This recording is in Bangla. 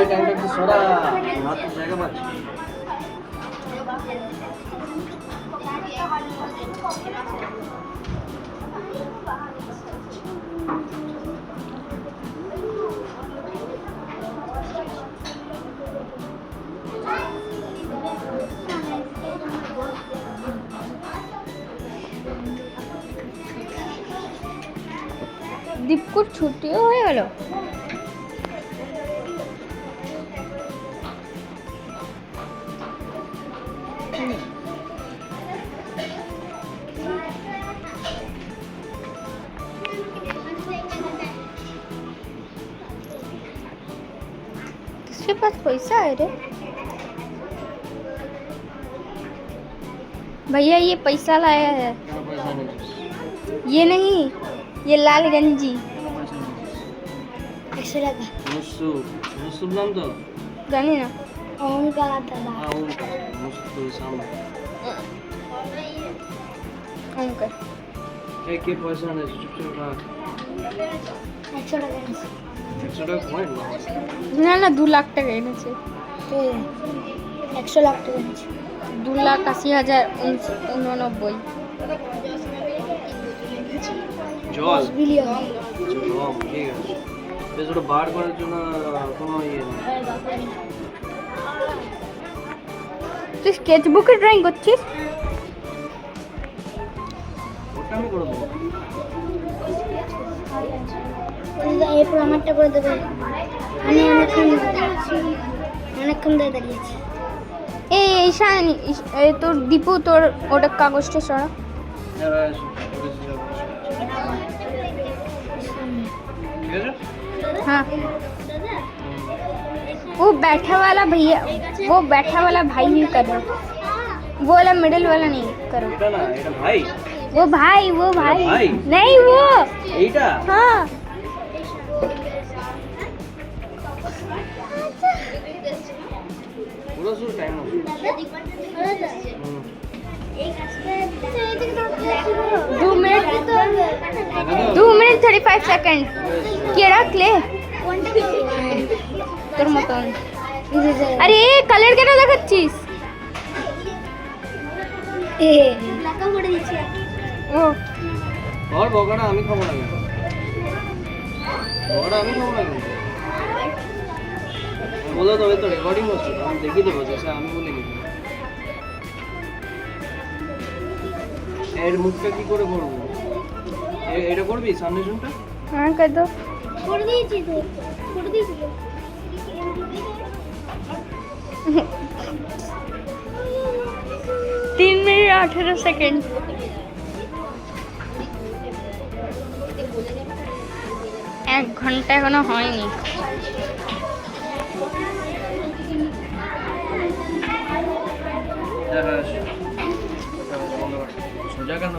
টাইমটা একটু সরা, হাত জায়গা পাচ্ছি। দীপকুর ছুটিও হয়ে গেল। किसके पास पैसा है रे? भैया ये पैसा लाया है। ये नहीं, ये लाल गंजी। मुस्सू मुस्सू नाम तो गाने ना ओंकार दादा हाँ मुस्सू सामने अंकल एक के पैसा नहीं चुपचाप रख 100 টাকা আছে 100 টাকা কয় না না 2 লাখ টাকা এনেছে। 100 লাখ টাকা আছে 2,80,089। জল বিলিয়ন জল ঠিক আছে বেশ ওটা বার করার জন্য কোনো ইয়ে নেই তুই স্কেচবুকে ড্রয়িং করছিস? ওটা আমি করে দেবো এই প্রমাণটা করে দেবে আমি অনেকক্ষণ ধরে দাঁড়িয়েছি এই ঈশান তোর দীপু তোর ওটা কাগজটা সরা। ঠিক আছে हाँ वो बैठा वाला भैया, वो बैठा वाला भाई नहीं कर रहा, वो वाला मिडिल वाला नहीं करो। এটা না এটা ভাই वो भाई भाई? नहीं वो এইটা हाँ পুরো শুরু টাইম আছে 2 मिनट 35 सेकंड केड़ा क्ले তোর মতন। আরে কালার কেন দেখাচ্ছিস? টাকা করে দিচ্ছি ও और বগড়া আমি খাবো না কেন বগড়া আমি খাবো না কেন বলো তো এই তো রেকর্ডিং হচ্ছে আমি দেখিয়ে দেবো যে আমি বলে নিই এর মুখটা কি করে করবো এটা করবি সামনে শুনটা हाँ कर दो। করে দিয়েছি তো করে দিয়েছি 3 মিনিট 18 সেকেন্ড। এক ঘন্টা এখনো হয়নি। সোজা কেন